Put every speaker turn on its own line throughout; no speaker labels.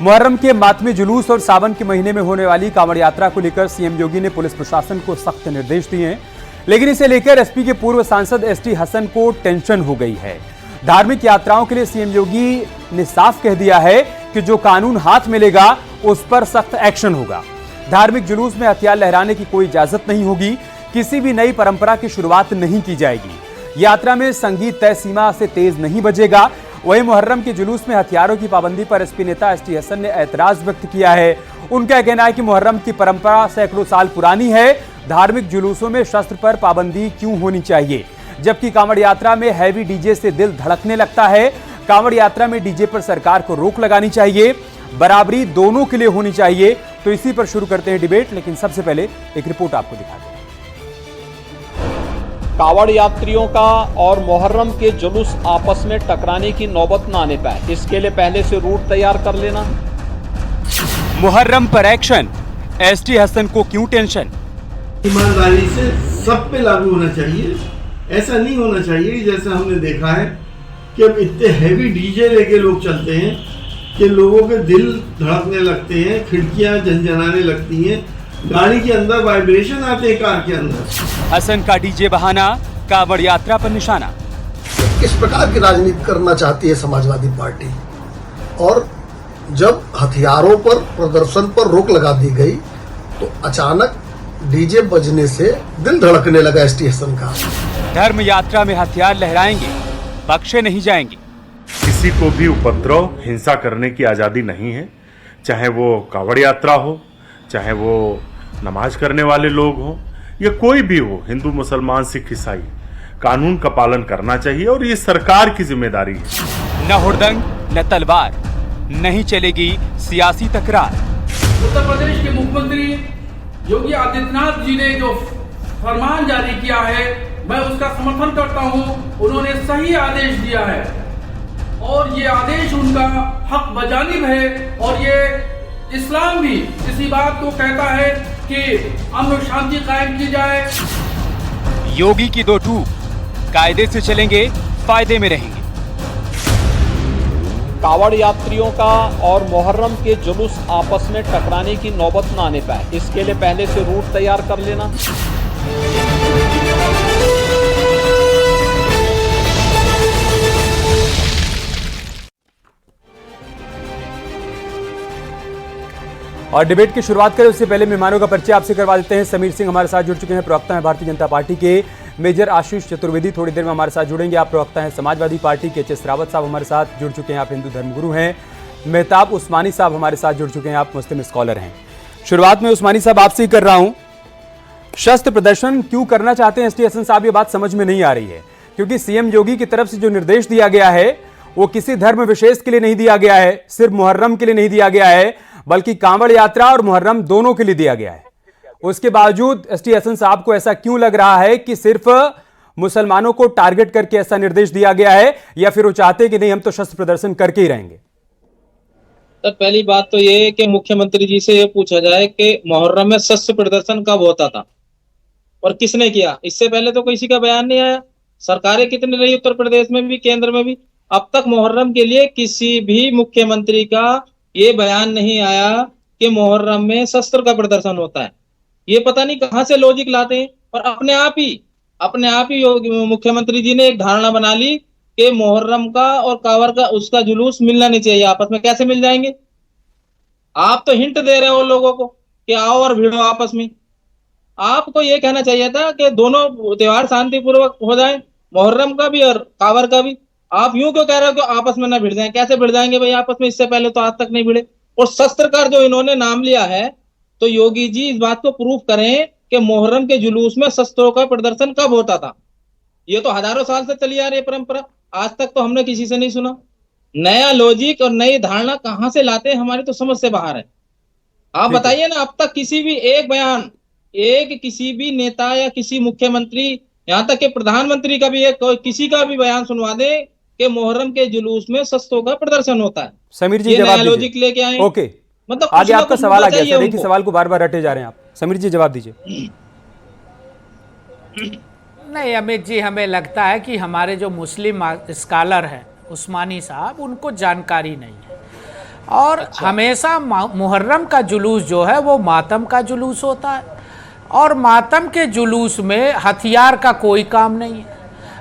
मुहर्रम के मातमी जुलूस और सावन के महीने में होने वाली कांवड़ यात्रा को लेकर सीएम योगी ने पुलिस प्रशासन को सख्त निर्देश दिए हैं, लेकिन इसे लेकर एसपी के पूर्व सांसद एसटी हसन को टेंशन हो गई है। धार्मिक यात्राओं के लिए सीएम योगी ने साफ कह दिया है कि जो कानून हाथ मिलेगा उस पर सख्त एक्शन होगा। धार्मिक जुलूस में हथियार लहराने की कोई इजाजत नहीं होगी, किसी भी नई परंपरा की शुरुआत नहीं की जाएगी। यात्रा में संगीत तय सीमा से तेज नहीं बजेगा। वहीं मुहर्रम के जुलूस में हथियारों की पाबंदी पर एसपी नेता एसटी हसन ने ऐतराज व्यक्त किया है। उनका कहना है कि मुहर्रम की परंपरा सैकड़ों साल पुरानी है, धार्मिक जुलूसों में शस्त्र पर पाबंदी क्यों होनी चाहिए, जबकि कांवड़ यात्रा में हैवी डीजे से दिल धड़कने लगता है। कांवड़ यात्रा में डीजे पर सरकार को रोक लगानी चाहिए, बराबरी दोनों के लिए होनी चाहिए। तो इसी पर शुरू करते हैं डिबेट, लेकिन सबसे पहले एक रिपोर्ट आपको दिखाते हैं।
कांवड़ यात्रियों का और मुहर्रम के जुलूस आपस में टकराने की नौबत न आने पाए, इसके लिए पहले से रूट तैयार कर लेना।
मुहर्रम पर एक्शन, एसटी हसन को क्यों टेंशन?
ईमानदारी से सब पे लागू होना चाहिए। ऐसा नहीं होना चाहिए जैसा हमने देखा है कि अब इतने हैवी डीजे लेके लोग चलते हैं कि लोगों के दिल धड़कने लगते हैं, खिड़कियां झनझनाने लगती हैं, गाड़ी के अंदर वाइब्रेशन आते हैं, कार के अंदर।
हसन का डीजे बहाना, कांवड़ यात्रा पर निशाना।
किस प्रकार की राजनीति करना चाहती है समाजवादी पार्टी? और जब हथियारों पर प्रदर्शन पर रोक लगा दी गई तो अचानक डीजे बजने से दिल धड़कने लगा एसटी हसन का।
धर्म यात्रा में हथियार लहराएंगे, बख्शे नहीं जाएंगे।
किसी को भी उपद्रव हिंसा करने की आजादी नहीं है, चाहे वो कांवड़ यात्रा हो, चाहे वो नमाज करने वाले लोग हों या कोई भी हो, हिंदू मुसलमान सिख ईसाई, कानून का पालन करना चाहिए और ये सरकार की जिम्मेदारी है।
न हुड़दंग न तलवार, नहीं चलेगी सियासी तकरार।
उत्तर प्रदेश के मुख्यमंत्री योगी आदित्यनाथ जी ने जो फरमान जारी किया है, मैं उसका समर्थन करता हूं। उन्होंने सही आदेश दिया है और ये आदेश उनका हक बजानिब है, और ये इस्लाम भी इसी बात को कहता है कि अमन शांति कायम की जाए।
योगी की दो टूक, कायदे से चलेंगे, फायदे में रहेंगे।
कांवड़ यात्रियों का और मुहर्रम के जुलूस आपस में टकराने की नौबत न आने पाए, इसके लिए पहले से रूट तैयार कर लेना।
और डिबेट की शुरुआत करें उससे पहले मेहमानों का परिचय आपसे करवा देते हैं। समीर सिंह हमारे साथ जुड़ चुके हैं, प्रवक्ता हैं भारतीय जनता पार्टी के। मेजर आशीष चतुर्वेदी थोड़ी देर में हमारे साथ जुड़ेंगे, आप प्रवक्ता हैं समाजवादी पार्टी के। एच.एस. रावत साहब हमारे साथ जुड़ चुके हैं, आप हिंदू धर्मगुरु हैं। मेहताब उस्मानी साहब हमारे साथ जुड़ चुके हैं, आप मुस्लिम स्कॉलर हैं। शुरुआत में उस्मानी साहब आपसे ही कर रहा हूं, शस्त्र प्रदर्शन क्यों करना चाहते हैं एसटी हसन साहब, ये बात समझ में नहीं आ रही है, क्योंकि सीएम योगी की तरफ से जो निर्देश दिया गया है वो किसी धर्म विशेष के लिए नहीं दिया गया है, सिर्फ मुहर्रम के लिए नहीं दिया गया है, बल्कि कांवड़ यात्रा और मुहर्रम दोनों के लिए दिया गया है। उसके बावजूद एसटी हसन साहब को ऐसा क्यों लग रहा है कि सिर्फ मुसलमानों को टारगेट करके ऐसा निर्देश दिया गया है, या फिर वो चाहते हैं कि नहीं हम तो शस्त्र प्रदर्शन करके ही रहेंगे?
तो पहली बात तो ये है कि मुख्यमंत्री जी से ये पूछा जाए कि मुहर्रम में शस्त्र प्रदर्शन कब होता था और किसने किया? इससे पहले तो किसी का बयान नहीं आया। सरकारें कितनी रही उत्तर प्रदेश में भी, केंद्र में भी, अब तक मुहर्रम के लिए किसी भी मुख्यमंत्री का ये बयान नहीं आया कि मुहर्रम में शस्त्र का प्रदर्शन होता है। ये पता नहीं कहां से लॉजिक लाते हैं, और अपने आप ही मुख्यमंत्री जी ने एक धारणा बना ली कि मुहर्रम का और कांवड़ का उसका जुलूस मिलना नहीं चाहिए आपस में। कैसे मिल जाएंगे? आप तो हिंट दे रहे हो लोगों को कि आओ और भिड़ो आपस में। आपको ये कहना चाहिए था कि दोनों त्योहार शांतिपूर्वक हो जाए, मुहर्रम का भी और कांवड़ का भी। आप यूं क्यों कह रहे हो कि आपस में ना भिड़ जाएं? कैसे भिड़ जाएंगे भाई आपस में? इससे पहले तो आज तक नहीं भिड़े। और शस्त्र का जो इन्होंने नाम लिया है, तो योगी जी इस बात को प्रूफ करें कि मुहर्रम के जुलूस में शस्त्रों का प्रदर्शन कब होता था। ये तो हजारों साल से चली आ रही है परंपरा, आज तक तो हमने किसी से नहीं सुना। नया लॉजिक और नई धारणा कहां से लाते हैं, हमारी तो समझ से बाहर है। आप बताइए ना, अब तक किसी भी एक बयान, किसी भी नेता या किसी मुख्यमंत्री, यहाँ तक कि प्रधानमंत्री का भी किसी का भी बयान सुनवा दे कि मुहर्रम के जुलूस में शस्त्रों का प्रदर्शन होता है।
समीर जी जवाब
लॉजिक लेके आए।
ओके,
मतलब
आगे आपका सवाल आ गया, देखिए सवाल को बार बार रटे जा रहे हैं आप। समीर जी जवाब दीजिए।
नहीं अमित जी, हमें लगता है कि हमारे जो मुस्लिम स्कॉलर हैं उस्मानी साहब, उनको जानकारी नहीं है। और हमेशा मुहर्रम का जुलूस जो है वो मातम का जुलूस होता है, और मातम के जुलूस में हथियार का कोई काम नहीं है,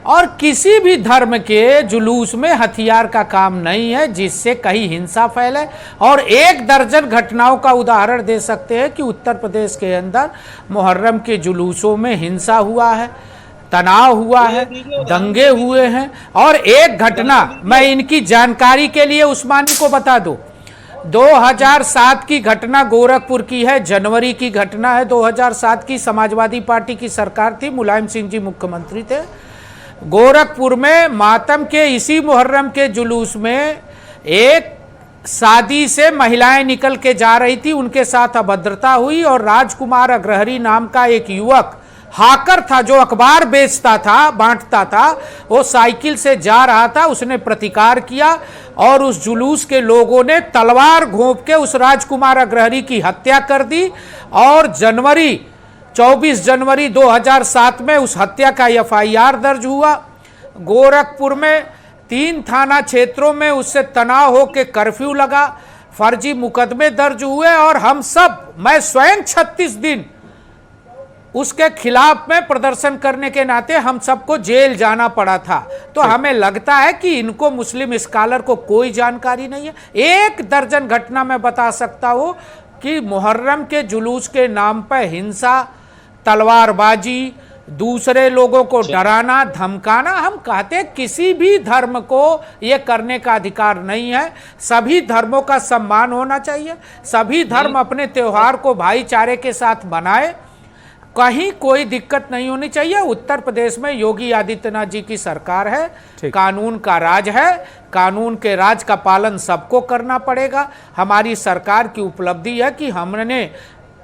और किसी भी धर्म के जुलूस में हथियार का काम नहीं है जिससे कहीं हिंसा फैले। और 1 दर्जन घटनाओं का उदाहरण दे सकते हैं कि उत्तर प्रदेश के अंदर मुहर्रम के जुलूसों में हिंसा हुआ है, तनाव हुआ है, दंगे हुए हैं। और एक घटना मैं इनकी जानकारी के लिए उस्मानी को बता दूं, 2007 की घटना गोरखपुर की है, जनवरी की घटना है। 2007 की समाजवादी पार्टी की सरकार थी, मुलायम सिंह जी मुख्यमंत्री थे। गोरखपुर में मातम के इसी मुहर्रम के जुलूस में एक शादी से महिलाएं निकल के जा रही थी, उनके साथ अभद्रता हुई और राजकुमार अग्रहरी नाम का एक युवक हाकर था जो अखबार बेचता था, बांटता था, वो साइकिल से जा रहा था, उसने प्रतिकार किया और उस जुलूस के लोगों ने तलवार घोंप के उस राजकुमार अग्रहरी की हत्या कर दी। और 24 जनवरी 2007 में उस हत्या का FIR दर्ज हुआ। गोरखपुर में 3 थाना क्षेत्रों में उससे तनाव हो के कर्फ्यू लगा, फर्जी मुकदमे दर्ज हुए और हम सब, मैं स्वयं 36 दिन उसके खिलाफ में प्रदर्शन करने के नाते हम सबको जेल जाना पड़ा था। तो हमें लगता है कि इनको मुस्लिम स्कॉलर को कोई जानकारी नहीं है। 1 दर्जन घटना मैं बता सकता हूं कि मुहर्रम के जुलूस के नाम पर हिंसा, तलवारबाजी, दूसरे लोगों को डराना धमकाना, हम कहते हैं किसी भी धर्म को ये करने का अधिकार नहीं है। सभी धर्मों का सम्मान होना चाहिए, सभी धर्म अपने त्योहार को भाईचारे के साथ मनाए, कहीं कोई दिक्कत नहीं होनी चाहिए। उत्तर प्रदेश में योगी आदित्यनाथ जी की सरकार है, कानून का राज है, कानून के राज का पालन सबको करना पड़ेगा। हमारी सरकार की उपलब्धि है कि हमने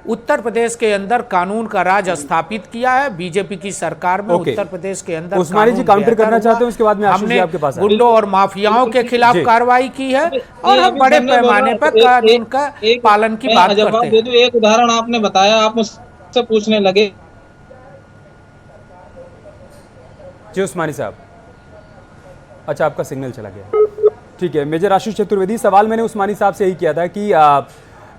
उत्तर प्रदेश के अंदर कानून का राज स्थापित किया है। बीजेपी की सरकार में उत्तर प्रदेश के अंदर
उस्मानी जी काउंटर करना चाहते हैं, उसके बाद में
हमने
आपके पास
गुंडों और माफियाओं के खिलाफ कार्रवाई की है और हम बड़े पैमाने पर कानून का पालन की बात करते हैं।
एक उदाहरण आपने बताया, आप मुझसे पूछने लगे।
जी उस्मानी साहब, अच्छा आपका सिग्नल चला गया, ठीक है। मेजर आशीष चतुर्वेदी, सवाल मैंने उस्मानी साहब से यही किया था कि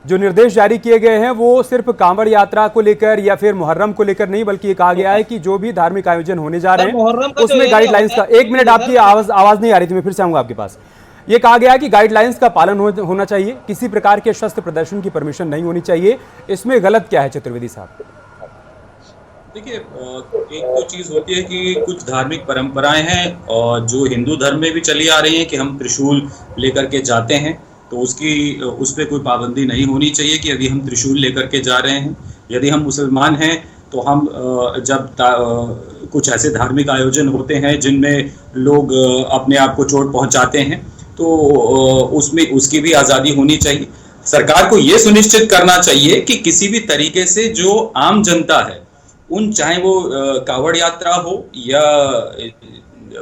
जो निर्देश जारी किए गए हैं वो सिर्फ कांवड़ यात्रा को लेकर या फिर मुहर्रम को लेकर नहीं, बल्कि ये कहा गया है कि जो भी धार्मिक आयोजन होने जा रहे हैं उसमें गाइडलाइंस का, 1 मिनट आपकी आवाज नहीं आ रही थी, मैं फिर से आऊंगा आपके पास। ये कहा गया है कि गाइडलाइंस का पालन होना चाहिए, किसी प्रकार के शस्त्र प्रदर्शन की परमिशन नहीं होनी चाहिए। इसमें गलत क्या है चतुर्वेदी साहब?
देखिए, एक तो चीज होती है कि कुछ धार्मिक परंपराएं हैं और जो हिंदू धर्म में भी चली आ रही हैं कि हम त्रिशूल लेकर के जाते हैं, तो उस पर कोई पाबंदी नहीं होनी चाहिए कि यदि हम त्रिशूल लेकर के जा रहे हैं। यदि हम मुसलमान हैं तो हम जब कुछ ऐसे धार्मिक आयोजन होते हैं जिनमें लोग अपने आप को चोट पहुंचाते हैं, तो उसमें उसकी भी आज़ादी होनी चाहिए। सरकार को ये सुनिश्चित करना चाहिए कि किसी भी तरीके से जो आम जनता है, चाहे वो कावड़ यात्रा हो या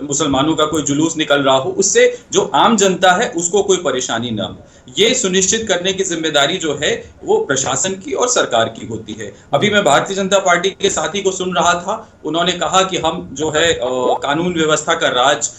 मुसलमानों का कोई जुलूस निकल रहा हो, उससे जो आम जनता है उसको कोई परेशानी ना हो, ये सुनिश्चित करने की जिम्मेदारी जो है वो प्रशासन की और सरकार की होती है। अभी मैं भारतीय जनता पार्टी के साथी को सुन रहा था, उन्होंने कहा कि हम जो है कानून व्यवस्था का राज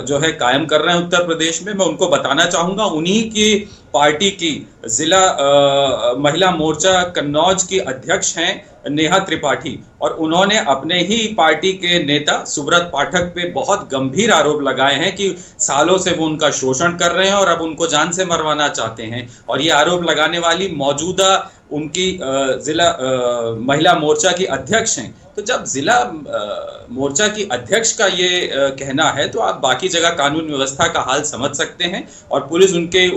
जो है कायम कर रहे हैं उत्तर प्रदेश में। मैं उनको बताना चाहूंगा, उन्हीं की पार्टी की जिला महिला मोर्चा कन्नौज की अध्यक्ष हैं नेहा त्रिपाठी, और उन्होंने अपने ही पार्टी के नेता सुब्रत पाठक पे बहुत गंभीर आरोप लगाए हैं कि सालों से वो उनका शोषण कर रहे हैं और अब उनको जान से मरवाना चाहते हैं। और ये आरोप लगाने वाली मौजूदा उनकी जिला महिला मोर्चा की अध्यक्ष हैं। तो जब जिला मोर्चा की अध्यक्ष का ये कहना है, तो आप बाकी जगह कानून व्यवस्था का हाल समझ सकते हैं। और पुलिस उनके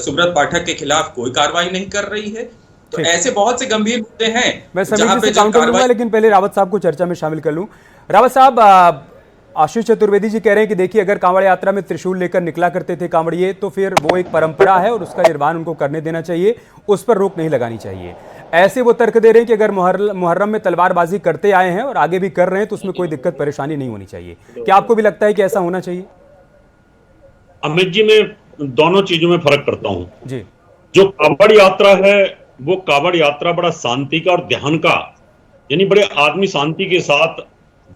सुब्रत पाठक के खिलाफ कोई कार्रवाई नहीं कर रही है। तो ऐसे बहुत से गंभीर मुद्दे हैं।
मैं सभी से काउंटर लूंगा, लेकिन पहले रावत साहब को चर्चा में शामिल कर लूं। रावत साहब, आशीष चतुर्वेदी जी कह रहे हैं कि देखिए, अगर कांवड़ यात्रा में त्रिशूल लेकर निकला करते थे कांवड़िए, तो फिर वो एक परंपरा है और उसका निर्वहन उनको करने देना चाहिए, उस पर रोक नहीं लगानी चाहिए। ऐसे वो तर्क दे रहे हैं कि अगर मुहर्रम में तलवारबाजी करते आए हैं और आगे भी कर रहे हैं तो उसमें कोई दिक्कत परेशानी नहीं होनी चाहिए। क्या आपको भी लगता है कि ऐसा होना चाहिए?
अमित जी, मैं दोनों चीजों में फर्क करता हूं
जी।
जो कावड़ यात्रा है वो कावड़ यात्रा बड़ा शांति का और ध्यान का, यानी बड़े आदमी शांति के साथ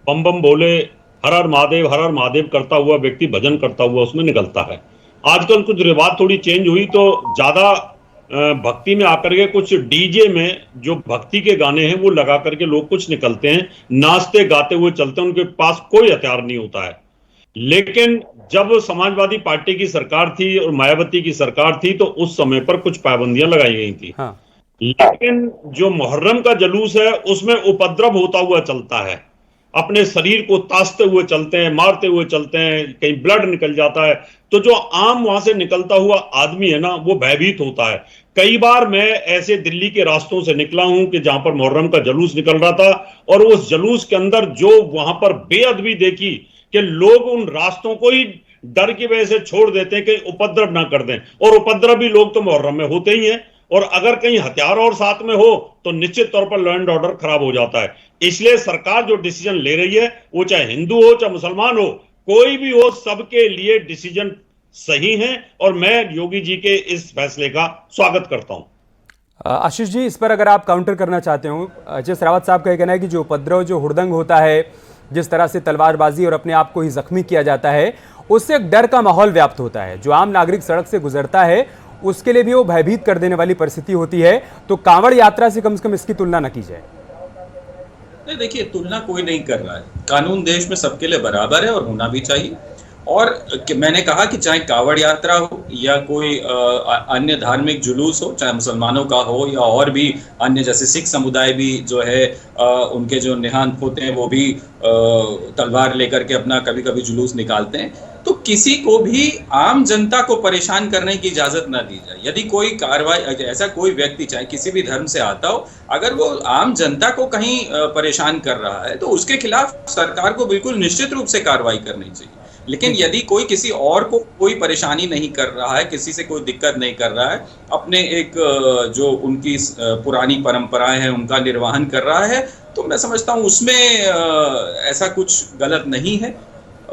बम बम बोले हर हर महादेव करता हुआ व्यक्ति भजन करता हुआ उसमें निकलता है। आजकल कुछ रिवाज थोड़ी चेंज हुई, तो ज्यादा भक्ति में आकर के कुछ डीजे में जो भक्ति के गाने हैं वो लगा करके लोग कुछ निकलते हैं, नाचते गाते हुए चलते हैं, उनके पास कोई हथियार नहीं होता है। लेकिन जब समाजवादी पार्टी की सरकार थी और मायावती की सरकार थी तो उस समय पर कुछ पाबंदियां लगाई गई थी। हाँ। लेकिन जो मुहर्रम का जुलूस है उसमें उपद्रव होता हुआ चलता है, अपने शरीर को तासते हुए चलते हैं, मारते हुए चलते हैं, कहीं ब्लड निकल जाता है, तो जो आम वहां से निकलता हुआ आदमी है ना वो भयभीत होता है। कई बार मैं ऐसे दिल्ली के रास्तों से निकला हूं कि जहां पर मुहर्रम का जुलूस निकल रहा था और उस जुलूस के अंदर जो वहां पर बेअदबी देखी कि लोग उन रास्तों को ही डर की वजह से छोड़ देते हैं कि उपद्रव ना कर दें, और उपद्रवी लोग तो मुहर्रम में होते ही हैं, और अगर कहीं हथियार और साथ में हो तो निश्चित तौर पर लॉ एंड ऑर्डर खराब हो जाता है। इसलिए सरकार जो डिसीजन ले रही है वो चाहे हिंदू हो चाहे मुसलमान हो, कोई भी हो, सबके लिए डिसीजन सही है और मैं योगी जी के इस फैसले का स्वागत करता हूं।
आशीष जी, इस पर अगर आप काउंटर करना चाहते हो, अजय रावत साहब का यह कहना है कि जो उपद्रव, जो हुड़दंग होता है, जिस तरह से तलवारबाजी और अपने आप को ही जख्मी किया जाता है, उससे एक डर का माहौल व्याप्त होता है। जो आम नागरिक सड़क से गुजरता है उसके लिए भी वो भयभीत कर देने वाली परिस्थिति होती है। तो कांवड़ यात्रा से कम इसकी तुलना न की जाए।
नहीं, देखिए, तुलना कोई नहीं कर रहा है। कानून देश में सबके लिए बराबर है और होना भी चाहिए। और मैंने कहा कि चाहे कांवड़ यात्रा हो या कोई अन्य धार्मिक जुलूस हो, चाहे मुसलमानों का हो या और भी अन्य, जैसे सिख समुदाय भी जो है उनके जो निहंग होते हैं वो भी तलवार लेकर के अपना कभी कभी जुलूस निकालते हैं, तो किसी को भी आम जनता को परेशान करने की इजाजत ना दी जाए। यदि कोई कार्रवाई, ऐसा कोई व्यक्ति चाहे किसी भी धर्म से आता हो, अगर वो आम जनता को कहीं परेशान कर रहा है तो उसके खिलाफ सरकार को बिल्कुल निश्चित रूप से कार्रवाई करनी चाहिए। लेकिन यदि कोई किसी और को कोई परेशानी नहीं कर रहा है, किसी से कोई दिक्कत नहीं कर रहा है, अपने एक जो उनकी पुरानी परंपराएं हैं उनका निर्वहन कर रहा है, तो मैं समझता हूं उसमें ऐसा कुछ गलत नहीं है।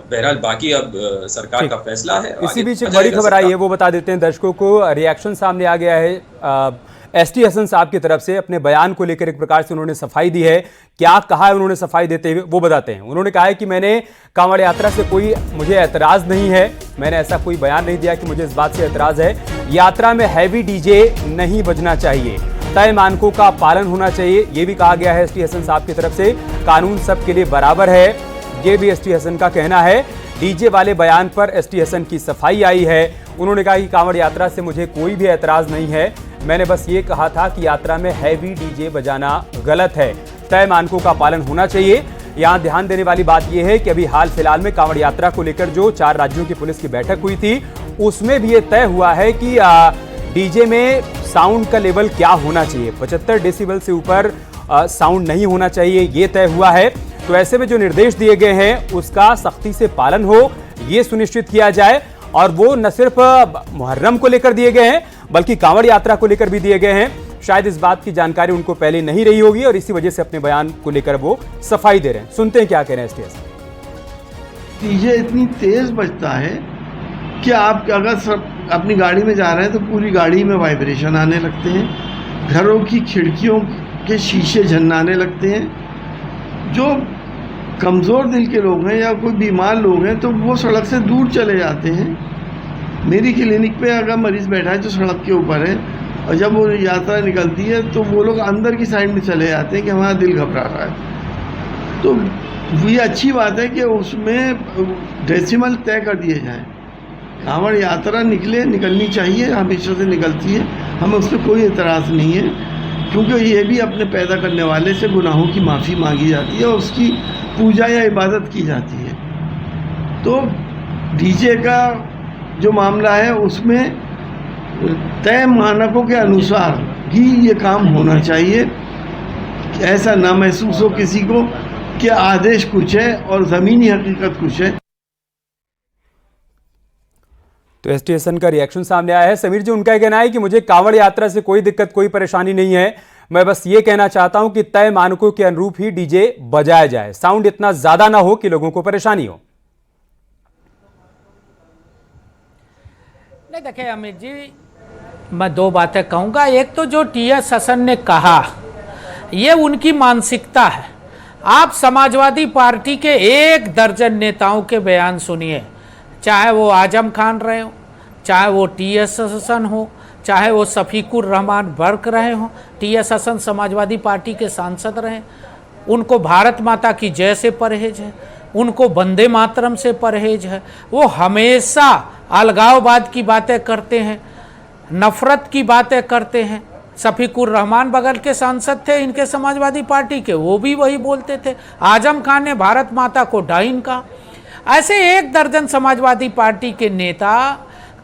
बहरहाल बाकी अब सरकार का फैसला है।
इसी बीच एक बड़ी खबर आई है, वो बता देते हैं दर्शकों को। रिएक्शन सामने आ गया है एसटी हसन साहब की तरफ से। अपने बयान को लेकर एक प्रकार से उन्होंने सफाई दी है। क्या कहा है उन्होंने सफाई देते हुए, वो बताते हैं। उन्होंने कहा है कि मैंने कांवड़ यात्रा से कोई मुझे एतराज नहीं है, मैंने ऐसा कोई बयान नहीं दिया कि मुझे इस बात से एतराज है। यात्रा में हैवी डीजे नहीं बजना चाहिए, तय मानकों का पालन होना चाहिए, ये भी कहा गया है एसटी हसन साहब की तरफ से। कानून सबके लिए बराबर है, ये भी एसटी हसन का कहना है। डीजे वाले बयान पर एसटी हसन की सफाई आई है। उन्होंने कहा कि कांवड़ यात्रा से मुझे कोई भी एतराज नहीं है, मैंने बस ये कहा था कि यात्रा में हैवी डीजे बजाना गलत है, तय मानकों का पालन होना चाहिए। यहाँ ध्यान देने वाली बात यह है कि अभी हाल फिलहाल में कांवड़ यात्रा को लेकर जो 4 राज्यों की पुलिस की बैठक हुई थी उसमें भी ये तय हुआ है कि डीजे में साउंड का लेवल क्या होना चाहिए, 75 डेसिबल से ऊपर साउंड नहीं होना चाहिए, ये तय हुआ है। तो ऐसे में जो निर्देश दिए गए हैं उसका सख्ती से पालन हो, ये सुनिश्चित किया जाए। और वो न सिर्फ मुहर्रम को लेकर दिए गए हैं बल्कि कांवड़ यात्रा को लेकर भी दिए गए हैं। शायद इस बात की जानकारी उनको पहले नहीं रही होगी और इसी वजह से अपने बयान को लेकर वो सफाई दे रहे हैं। सुनते हैं क्या कह रहे हैं एसटीएस।
डीजे इतनी तेज बजता है कि आप अगर सब अपनी गाड़ी में जा रहे हैं तो पूरी गाड़ी में वाइब्रेशन आने लगते हैं, घरों की खिड़कियों के शीशे झन्नाने लगते हैं। जो कमज़ोर दिल के लोग हैं या कोई बीमार लोग हैं तो वो सड़क से दूर चले जाते हैं। मेरी क्लिनिक पे अगर मरीज़ बैठा है जो सड़क के ऊपर है और जब वो यात्रा निकलती है तो वो लोग अंदर की साइड में चले जाते हैं कि हमारा दिल घबरा रहा है। तो ये अच्छी बात है कि उसमें डेसिमल तय कर दिए जाएं। कांवड़ यात्रा निकलनी चाहिए, हमेशा से निकलती है, हमें उस पर कोई एतराज़ नहीं है, क्योंकि ये भी अपने पैदा करने वाले से गुनाहों की माफ़ी मांगी जाती है और उसकी पूजा या इबादत की जाती है। तो डीजे का जो मामला है उसमें तय मानकों के अनुसार ही ये काम होना चाहिए, ऐसा ना महसूस हो किसी को कि आदेश कुछ है और ज़मीनी हकीकत कुछ है।
तो एसटी हसन का रिएक्शन सामने आया है। समीर जी, उनका कहना है कि मुझे कांवड़ यात्रा से कोई दिक्कत, कोई परेशानी नहीं है, मैं बस ये कहना चाहता हूं कि तय मानकों के अनुरूप ही डीजे बजाया जाए, साउंड इतना ज्यादा ना हो कि लोगों को परेशानी हो।
नहीं, देखिए अमित जी, मैं 2 बातें कहूंगा। एक तो जो टीएस हसन ने कहा ये उनकी मानसिकता है। आप समाजवादी पार्टी के 1 दर्जन नेताओं के बयान सुनिए, चाहे वो आजम खान रहे हो, चाहे वो टीएस हसन हो, चाहे वो शफीकुर रहमान बर्क रहे हों। टीएस हसन समाजवादी पार्टी के सांसद रहे, उनको भारत माता की जय से परहेज है, उनको वंदे मातरम से परहेज है। वो हमेशा अलगाववाद की बातें करते हैं, नफरत की बातें करते हैं। शफीकुर रहमान बगल के सांसद थे इनके समाजवादी पार्टी के, वो भी वही बोलते थे। आजम खान ने भारत माता को डाइन कहा। ऐसे 1 दर्जन समाजवादी पार्टी के नेता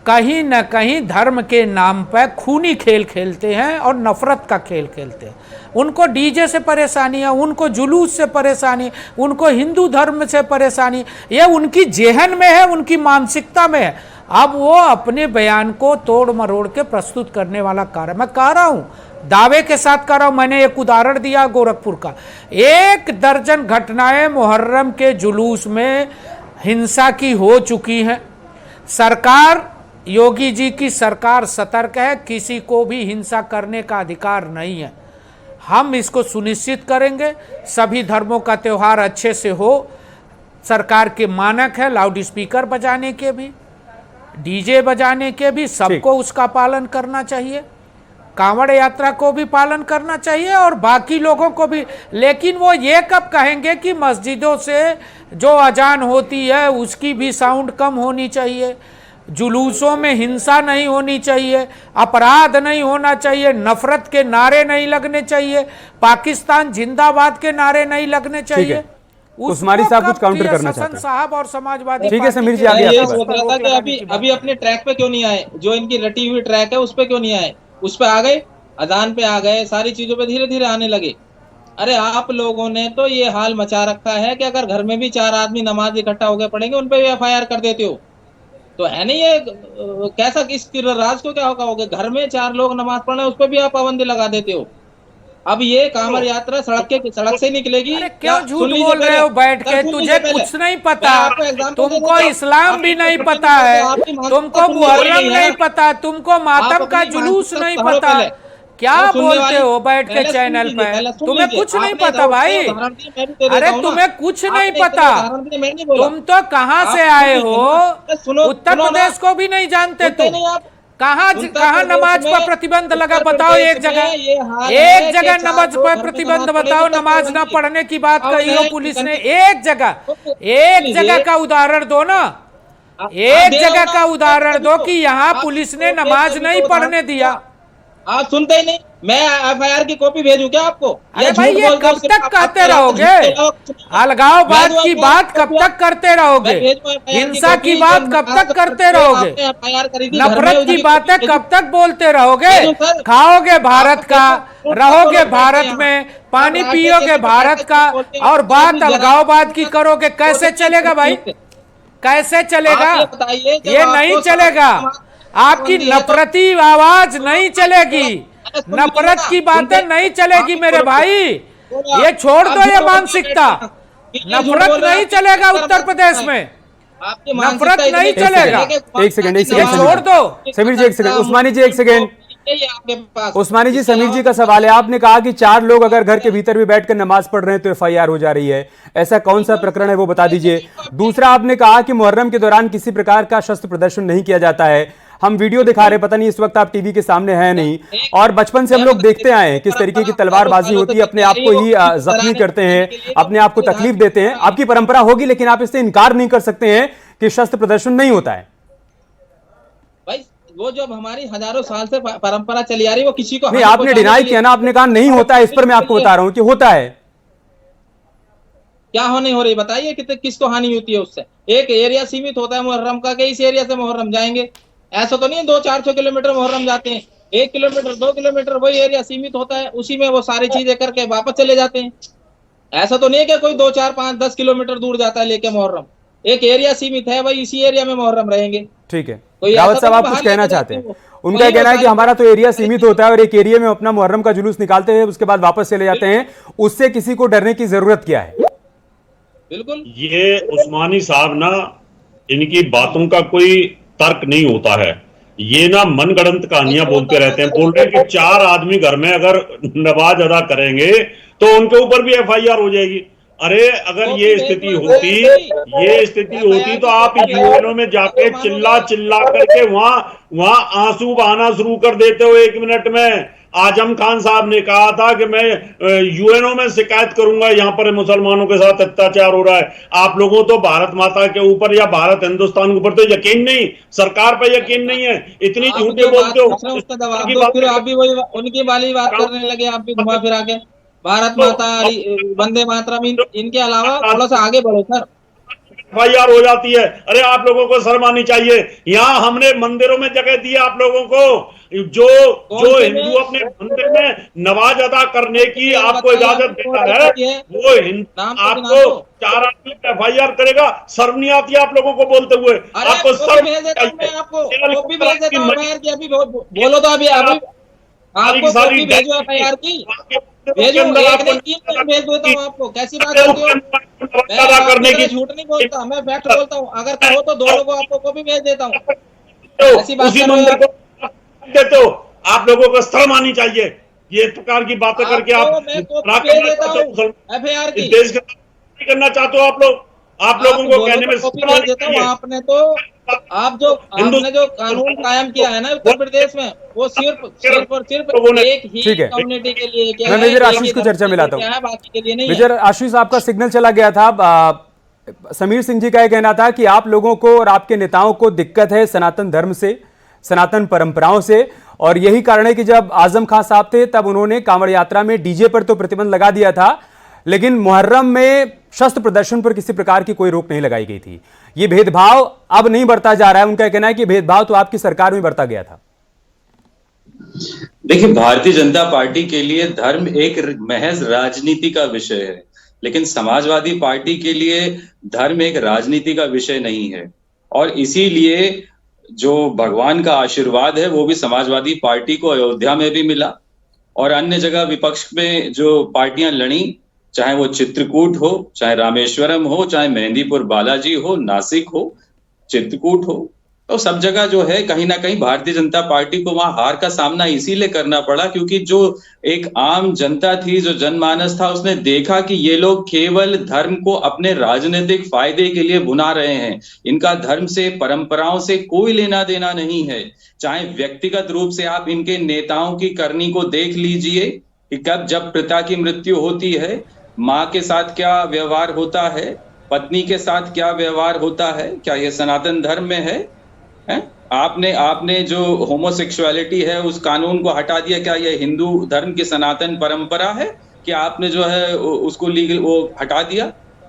कहीं न कहीं धर्म के नाम पर खूनी खेल खेलते हैं और नफरत का खेल खेलते हैं। उनको डीजे से परेशानी है, उनको जुलूस से परेशानी, उनको हिंदू धर्म से परेशानी, ये उनकी जेहन में है, उनकी मानसिकता में है। अब वो अपने बयान को तोड़ मरोड़ के प्रस्तुत करने वाला कार्य, मैं कह रहा हूँ, दावे के साथ कर रहा हूँ। मैंने एक उदाहरण दिया गोरखपुर का। 1 दर्जन घटनाएं मुहर्रम के जुलूस में हिंसा की हो चुकी हैं। सरकार, योगी जी की सरकार सतर्क है, किसी को भी हिंसा करने का अधिकार नहीं है। हम इसको सुनिश्चित करेंगे, सभी धर्मों का त्यौहार अच्छे से हो। सरकार के मानक है लाउड स्पीकर बजाने के भी, डीजे बजाने के भी, सबको उसका पालन करना चाहिए। कांवड़ यात्रा को भी पालन करना चाहिए और बाकी लोगों को भी। लेकिन वो ये कब कहेंगे कि मस्जिदों से जो अजान होती है उसकी भी साउंड कम होनी चाहिए, जुलूसों में हिंसा नहीं होनी चाहिए, अपराध नहीं होना चाहिए, नफरत के नारे नहीं लगने चाहिए, पाकिस्तान जिंदाबाद के नारे नहीं लगने चाहिए।
उस्मानी साहब कुछ काउंटर करना चाहते हैं
साहब और समाजवादी।
ठीक है समीर जी, आगे
ये सोच रहा था कि अभी अपने ट्रैक पे क्यों नहीं आए, जो इनकी रटी हुई ट्रैक है उस पे क्यों नहीं आए। उस पे आ गए, अजान पे आ गए, सारी चीजों पे धीरे धीरे आने लगे। अरे आप लोगों ने तो ये हाल मचा रखा है कि अगर घर में भी 4 आदमी नमाज इकट्ठा होकर पढ़ेंगे उन पे भी FIR कर देते हो। तो है नहीं ये कैसा, इस राज को क्या कहोगे। घर में 4 लोग नमाज पढ़ रहे हैं उस पर भी आप पाबंदी लगा देते हो। अब ये कांवड़ यात्रा सड़क से निकलेगी।
क्यों झूठ बोल रहे हो बैठ के? तुझे कुछ नहीं पता, तुमको इस्लाम भी नहीं पता है, तुमको मुहर्रम नहीं पता, तुमको मातम का जुलूस नहीं पता। क्या बोलते हो बैठ के चैनल पे? तुम्हें कुछ नहीं पता भाई। अरे तुम्हें कुछ नहीं पता। तुम तो कहाँ से आए हो? उत्तर प्रदेश को भी नहीं जानते तुम। कहाँ नमाज पर प्रतिबंध लगा बताओ? एक जगह नमाज पर प्रतिबंध बताओ। नमाज ना पढ़ने की बात कही हो पुलिस ने। एक जगह का उदाहरण दो ना, एक जगह का उदाहरण दो कि यहाँ पुलिस ने नमाज नहीं पढ़ने दिया।
आप सुनते ही नहीं। मैं FIR की कॉपी भेजूं क्या आपको?
अरे भाई ये कब तक कहते रहोगे? अलगाववाद की बात कब तक करते रहोगे? हिंसा की बात कब तक करते रहोगे? नफरत की बातें कब तक बोलते रहोगे? खाओगे भारत का, रहोगे भारत में, पानी पियोगे भारत का, और बात अलगाववाद की करोगे। कैसे चलेगा भाई? कैसे चलेगा? ये नहीं चलेगा। आपकी नफरती आवाज नहीं चलेगी, नफरत की बातें नहीं चलेगी मेरे भाई। ये छोड़ दो ये मानसिकता। नफरत नहीं चलेगा उत्तर प्रदेश में, नफरत नहीं चलेगा।
एक सेकंड
छोड़ दो
समीर जी, 1 सेकंड। उस्मानी जी 1 सेकंड। उस्मानी जी, समीर जी का सवाल है। आपने कहा कि 4 लोग अगर घर के भीतर भी बैठकर नमाज पढ़ रहे हैं तो FIR हो जा रही है। ऐसा कौन सा प्रकरण है वो बता दीजिए। दूसरा, आपने कहा कि मुहर्रम के दौरान किसी प्रकार का शस्त्र प्रदर्शन नहीं किया जाता है। हम वीडियो दिखा रहे, पता नहीं इस वक्त आप टीवी के सामने हैं नहीं, और बचपन से हम लोग देखते आए हैं किस तरीके की तलवारबाजी होती है, अपने आप को ही जख्मी करते हैं, अपने आप को तकलीफ देते हैं। आपकी परंपरा होगी, लेकिन आप इससे इनकार नहीं कर सकते हैं कि शस्त्र प्रदर्शन नहीं होता है।
भाई वो जो हमारी हजारों साल से परंपरा चली आ रही है वो किसी को
नहीं, आपने डिनाई किया ना, आपने कहा नहीं होता है। इस पर मैं आपको बता रहा हूं कि होता है।
क्या हानि हो रही बताइए, किसको हानि होती है उससे? एक एरिया सीमित होता है मुहर्रम का, इस एरिया से मुहर्रम जाएंगे। ऐसा तो नहीं है 200-400 किलोमीटर मुहर्रम जाते हैं। 1 किलोमीटर 2 किलोमीटर वही एरिया सीमित होता है, उसी में वो सारी चीजें करके वापस चले जाते हैं। ऐसा तो नहीं है कि कोई 2, 4, 5, 10 किलोमीटर दूर जाता है लेके मुहर्रम। एक एरिया सीमित है, वही इसी एरिया में मुहर्रम रहेंगे।
ठीक है, रावत साहब आप कुछ कहना चाहते हैं? उनका कहना है कि हमारा तो एरिया सीमित होता है और एक एरिया में अपना मुहर्रम का जुलूस निकालते हैं, उसके बाद वापस चले जाते हैं। उससे किसी को डरने की जरूरत क्या है?
बिल्कुल,
ये उस्मानी साहब ना, इनकी बातों का कोई तर्क नहीं होता है। ये ना मनगढ़ंत कहानियां बोलते रहते हैं। बोल रहे हैं कि 4 आदमी घर में अगर नमाज अदा करेंगे तो उनके ऊपर भी FIR हो जाएगी। अरे अगर ये स्थिति होती तो आप यूएनओ में जाके चिल्ला करके वहां आंसू बहाना शुरू कर देते हो 1 मिनट में। आजम खान साहब ने कहा था कि मैं यूएनओ में शिकायत करूंगा, यहाँ पर मुसलमानों के साथ अत्याचार हो रहा है। आप लोगों तो भारत माता के ऊपर या भारत हिंदुस्तान के ऊपर तो यकीन नहीं, सरकार पर यकीन नहीं है, इतनी झूठे बोलते हो।
फिर आप भी वही उनकी वाली बात करने लगे, आप भी घुमा फिरा के भारत माता, वंदे मातरम, इनके अलावा थोड़ा सा आगे बढ़ो सर।
FIR हो जाती है। अरे आप लोगों को शर्म आनी चाहिए। यहाँ हमने मंदिरों में जगह दी आप लोगों को, जो हिंदू अपने मंदिर में नमाज अदा करने की आपको इजाजत देता है, वो आपको 4 आदमी FIR करेगा। शर्म नहीं आती आप लोगों को बोलते हुए? आपको शर्म
भेज देता हूं मैं, आपको कॉपी भेज देता हूं मैं कि अभी बोलो तो अभी आपको कॉपी भेजो FIR की, भेजो, एक नहीं 3 भेज देता हूं आपको। कैसी बात करते हो? मैं झूठ नहीं बोलता, मैं फैक्ट बोलता हूँ। अगर कहो तो 2 लोगों को कॉपी भेज देता हूँ। ऐसी बात
देते हो, आप लोगों को शर्म आनी चाहिए। ये प्रकार की बातें करके आप
FIR की
देश के करना चाहते हो आप लोगों को कहने में
भेज देता हूँ। आपने जो कानून कायम किया है ना उत्तर प्रदेश में, वो सिर्फ और सिर्फ एक ही कम्युनिटी के लिए किया है।
मैं मेजर आशीष को चर्चा मिलाता हूँ,
बाकी के लिए नहीं।
मेजर आशीष, आपका सिग्नल चला गया था। समीर सिंह जी का यह कहना था कि आप लोगों को और आपके नेताओं को दिक्कत है सनातन धर्म से, सनातन परंपराओं से, और यही कारण है कि जब आजम खान साहब थे तब उन्होंने कांवड़ यात्रा में डीजे पर तो प्रतिबंध लगा दिया था, लेकिन मुहर्रम में शस्त्र प्रदर्शन पर किसी प्रकार की कोई रोक नहीं लगाई गई थी। ये भेदभाव अब नहीं बरता जा रहा है। उनका कहना है कि भेदभाव तो आपकी सरकार में बरता गया था।
देखिए, भारतीय जनता पार्टी के लिए धर्म एक महज राजनीति का विषय है, लेकिन समाजवादी पार्टी के लिए धर्म एक राजनीति का विषय नहीं है। और इसीलिए जो भगवान का आशीर्वाद है वो भी समाजवादी पार्टी को अयोध्या में भी मिला, और अन्य जगह विपक्ष में जो पार्टियां लड़ी, चाहे वो चित्रकूट हो, चाहे रामेश्वरम हो, चाहे मेहंदीपुर बालाजी हो, नासिक हो, चित्रकूट हो, तो सब जगह जो है कहीं ना कहीं भारतीय जनता पार्टी को वहां हार का सामना इसीलिए करना पड़ा क्योंकि जो एक आम जनता थी, जो जनमानस था, उसने देखा कि ये लोग केवल धर्म को अपने राजनीतिक फायदे के लिए भुना रहे हैं। इनका धर्म से, परंपराओं से कोई लेना देना नहीं है। चाहे व्यक्तिगत रूप से आप इनके नेताओं की करनी को देख लीजिए कि कब जब पिता की मृत्यु होती है, माँ के साथ क्या व्यवहार होता है, पत्नी के साथ क्या व्यवहार होता है। क्या ये सनातन धर्म में है? आपने जो होमोसेक्सुअलिटी है उस कानून को हटा दिया। क्या यह हिंदू धर्म की सनातन परंपरा है कि आपने जो है उसको लीगल वो हटा दिया?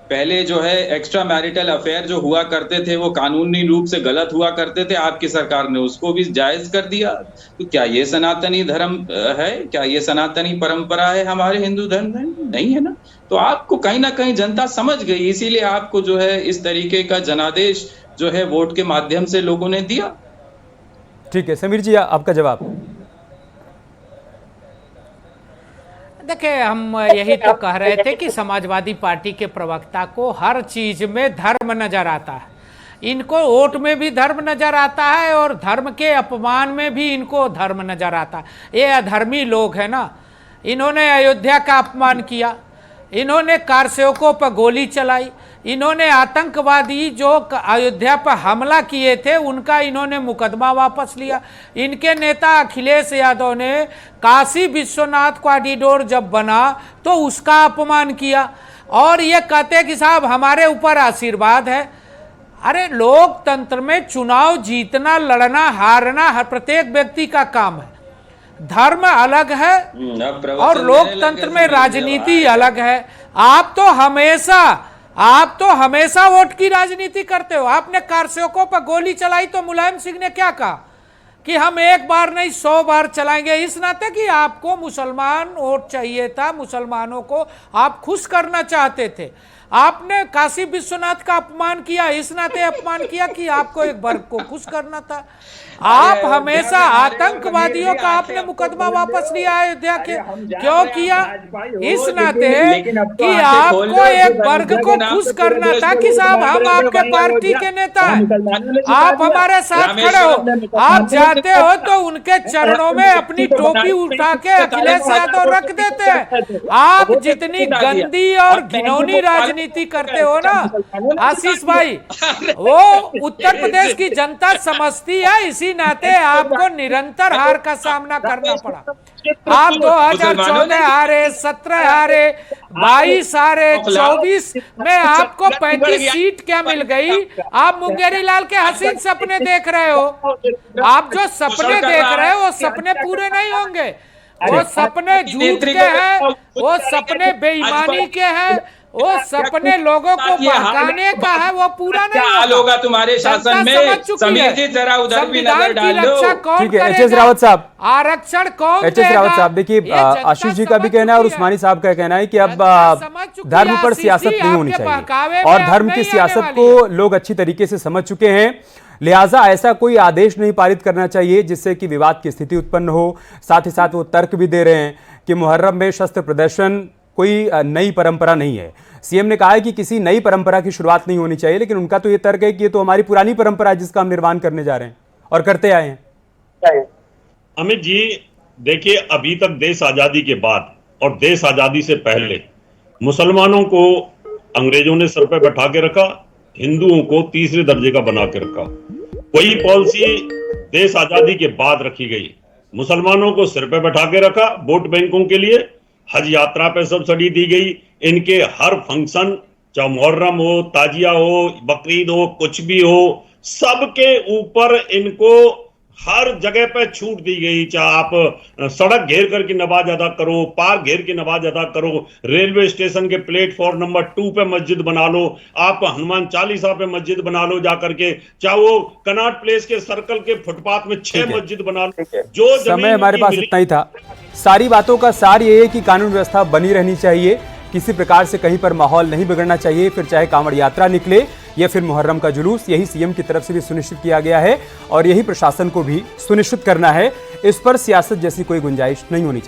पहले जो है एक्स्ट्रा मैरिटल अफेयर जो हुआ करते थे वो कानूनी रूप से गलत हुआ करते थे, आपकी सरकार ने उसको भी जायज कर दिया। तो क्या ये सनातनी धर्म है? क्या ये सनातनी परंपरा है हमारे हिंदू धर्म में? नहीं है ना। तो आपको कहीं ना कहीं जनता समझ गई, इसीलिए आपको जो है इस तरीके का जनादेश जो है वोट के माध्यम से लोगों ने दिया।
ठीक है समीर जी, आपका जवाब।
देखिए, हम यही तो कह रहे थे कि समाजवादी पार्टी के प्रवक्ता को हर चीज में धर्म नजर आता है। इनको वोट में भी धर्म नजर आता है और धर्म के अपमान में भी इनको धर्म नजर आता है। ये अधर्मी लोग हैं ना। इन्होंने अयोध्या का अपमान किया, इन्होंने कारसेवकों पर गोली चलाई, इन्होंने आतंकवादी जो अयोध्या पर हमला किए थे उनका इन्होंने मुकदमा वापस लिया। इनके नेता अखिलेश यादव ने काशी विश्वनाथ कॉरिडोर जब बना तो उसका अपमान किया और ये कहते कि साहब हमारे ऊपर आशीर्वाद है। अरे लोकतंत्र में चुनाव जीतना, लड़ना, हारना हर प्रत्येक व्यक्ति का काम है। धर्म अलग है और लोकतंत्र में राजनीति अलग है। आप तो हमेशा वोट की राजनीति करते हो। आपने कारसेवकों पर गोली चलाई तो मुलायम सिंह ने क्या कहा कि हम एक बार नहीं 100 बार चलाएंगे, इस नाते कि आपको मुसलमान वोट चाहिए था, मुसलमानों को आप खुश करना चाहते थे। आपने काशी विश्वनाथ का अपमान किया, इस नाते अपमान किया कि आपको एक वर्ग को खुश करना था। आप हमेशा आतंकवादियों का आपने मुकदमा वापस लिया अयोध्या के, क्यों किया? इस नाते कि आपको एक वर्ग को खुश करना था कि साहब हम आपके पार्टी के नेता हैं, आप हमारे साथ खड़े हो। आप जाते हो तो उनके चरणों में अपनी टोपी उठा के अखिलेश यादव रख देते हैं। आप जितनी गंदी और घिनौनी राजनीति करते हो ना आशीष भाई, वो उत्तर प्रदेश की जनता समझती है, इसी नाते आपको निरंतर हार का सामना करना पड़ा। आप 2014 हारे, 17 हारे, 22 हारे, 24 में आपको 35 सीट क्या मिल गई? आप मुंगेरी लाल के हसीन सपने देख रहे हो। आप जो सपने देख रहे हो वो सपने पूरे नहीं होंगे, वो सपने झूठ के हैं, वो सपने बेईमानी के हैं, वो सपने लोगों को बहकाने का है, वो पूरा नहीं होगा
तुम्हारे शासन में। समीर जी जरा उधर भी नजर डाल दो।
ठीक है एच एस रावत साहब,
आरक्षण कौन
एच एस रावत साहब देखिए, आशीष जी का भी कहना है और उस्मानी साहब का कहना है कि अब धर्म पर सियासत नहीं होनी चाहिए और धर्म की सियासत को लोग अच्छी तरीके से समझ चुके हैं, लिहाजा ऐसा कोई आदेश नहीं पारित करना चाहिए जिससे कि विवाद की स्थिति उत्पन्न हो। साथ ही साथ वो तर्क भी दे रहे हैं कि मुहर्रम में शस्त्र प्रदर्शन कोई नई परंपरा नहीं है। सीएम ने कहा है कि किसी नई परंपरा की शुरुआत नहीं होनी चाहिए, लेकिन उनका तो ये तर्क है कि ये तो हमारी पुरानी परंपरा है जिसका हम निर्माण करने जा रहे हैं और करते आए हैं।
अमित जी देखिए, अभी तक देश आजादी के बाद और देश आजादी से पहले मुसलमानों को अंग्रेजों ने सर पे बैठा के रखा, हिंदुओं को तीसरे दर्जे का बना के रखा। वही पॉलिसी देश आजादी के बाद रखी गई, मुसलमानों को सिर पे बैठा के रखा, वोट बैंकों के लिए हज यात्रा पे सब्सिडी दी गई, इनके हर फंक्शन चाहे मुहर्रम हो, ताजिया हो, बकरीद हो, कुछ भी हो, सबके ऊपर इनको हर जगह पे छूट दी गई। चाहे आप सड़क घेर करके नमाज अदा करो, पार्क घेर के नमाज अदा करो, रेलवे स्टेशन के प्लेटफॉर्म नंबर 2 पे मस्जिद बना लो, आप हनुमान चालीसा पे मस्जिद बना लो जाकर के, चाहे वो कनॉट प्लेस के सर्कल के फुटपाथ में 6 मस्जिद बना लो। जो
समय हमारे पास इतना ही था। सारी बातों का सार ये है कि कानून व्यवस्था बनी रहनी चाहिए, किसी प्रकार से कहीं पर माहौल नहीं बिगड़ना चाहिए, फिर चाहे कांवड़ यात्रा निकले या फिर मुहर्रम का जुलूस। यही सीएम की तरफ से भी सुनिश्चित किया गया है और यही प्रशासन को भी सुनिश्चित करना है। इस पर सियासत जैसी कोई गुंजाइश नहीं होनी चाहिए।